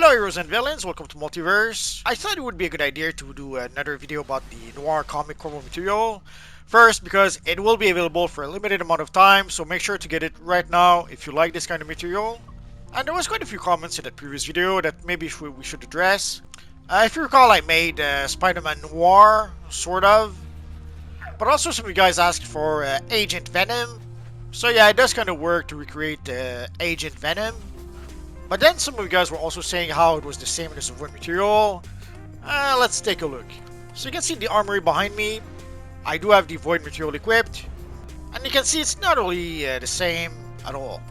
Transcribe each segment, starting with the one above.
Hello heroes and villains, welcome to Multiverse. I thought it would be a good idea to do another video about the Noir comic Chroma material. First, because it will be available for a limited amount of time, so make sure to get it right now if you like this kind of material. And there was quite a few comments in that previous video that maybe we should address. If you recall, I made Spider-Man Noir, sort of. But also some of you guys asked for Agent Venom. So yeah, it does kind of work to recreate Agent Venom. But then some of you guys were also saying how it was the same as the Void material. Let's take a look. So you can see the armory behind me. I do have the Void material equipped. And you can see it's not really the same at all.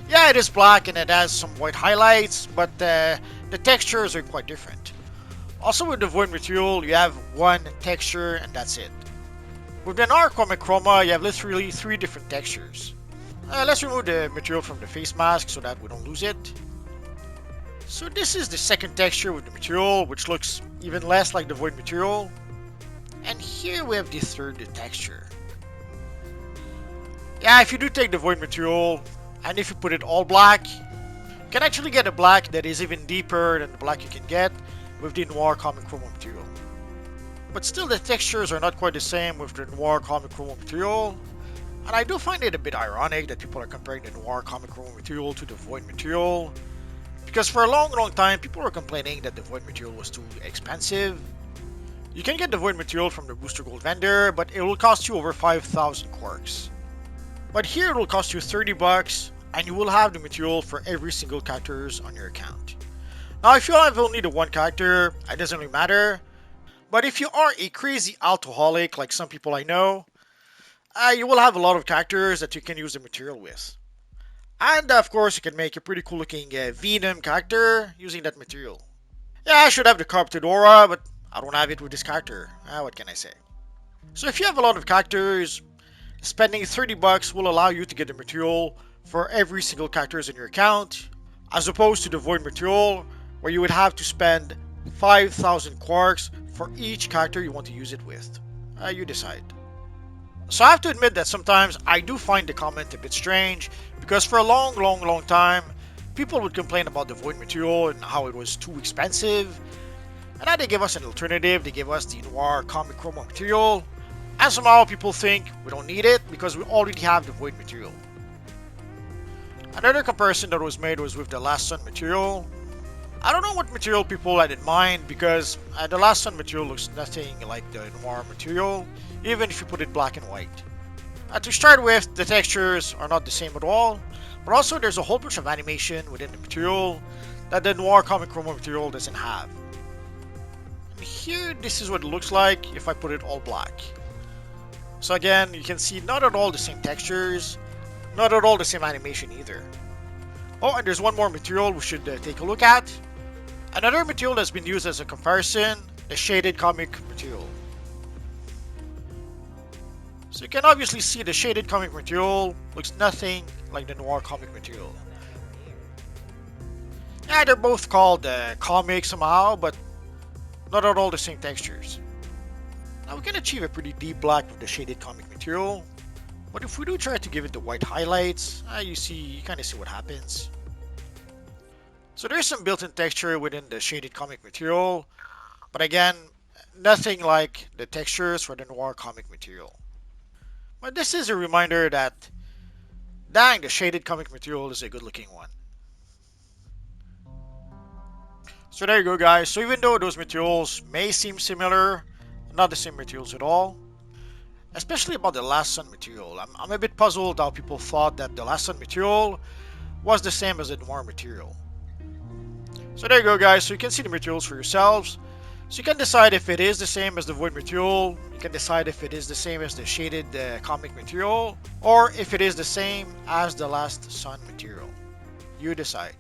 Yeah, it is black and it has some white highlights, but the textures are quite different. Also with the Void material, you have one texture and that's it. With the Noir comic Chroma, you have literally 3 different textures. Let's remove the material from the face mask so that we don't lose it. So this is the second texture with the material, which looks even less like the Void material. And here we have the third texture. Yeah, if you do take the Void material, and if you put it all black, you can actually get a black that is even deeper than the black you can get with the Noir comic Chroma material. But still the textures are not quite the same with the Noir comic Chroma material. And I do find it a bit ironic that people are comparing the Noir comic Chroma material to the Void material. Because for a long time, people were complaining that the Void material was too expensive. You can get the Void material from the Booster Gold vendor, but it will cost you over 5,000 quarks. But here it will cost you 30 bucks, and you will have the material for every single characters on your account. Now, if you have only the one character, it doesn't really matter. But if you are a crazy alcoholic, like some people I know, you will have a lot of characters that you can use the material with. And of course, you can make a pretty cool looking Venom character using that material. Yeah, I should have the carpeted aura, but I don't have it with this character. What can I say? So if you have a lot of characters, spending 30 bucks will allow you to get the material for every single characters in your account, as opposed to the Void material, where you would have to spend 5,000 quarks for each character you want to use it with. You decide. So I have to admit that sometimes I do find the comment a bit strange, because for a long time, people would complain about the Void material and how it was too expensive. And now they give us an alternative, they give us the Noir comic Chroma material, and somehow people think we don't need it because we already have the Void material. Another comparison that was made was with the Last Sun material. I don't know what material people had in mind, because the Last Sun material looks nothing like the Noir material, even if you put it black and white. To start with, the textures are not the same at all, but also there's a whole bunch of animation within the material that the Noir comic Chroma material doesn't have. And here, this is what it looks like if I put it all black. So again, you can see not at all the same textures, not at all the same animation either. Oh, and there's one more material we should take a look at. Another material that's been used as a comparison, the shaded comic material. So you can obviously see the shaded comic material looks nothing like the Noir comic material. Yeah, they're both called comic somehow, but not at all the same textures. Now we can achieve a pretty deep black with the shaded comic material, but if we do try to give it the white highlights, you kind of see what happens. So there's some built-in texture within the shaded comic material, but again, nothing like the textures for the Noir comic material. But this is a reminder that, dang, the shaded comic material is a good looking one. So there you go guys, so even though those materials may seem similar, not the same materials at all. Especially about the Last Sun material, I'm a bit puzzled how people thought that the Last Sun material was the same as the Noir material. So there you go guys, so you can see the materials for yourselves. So you can decide if it is the same as the Void material, you can decide if it is the same as the shaded comic material, or if it is the same as the Last Sun material. You decide.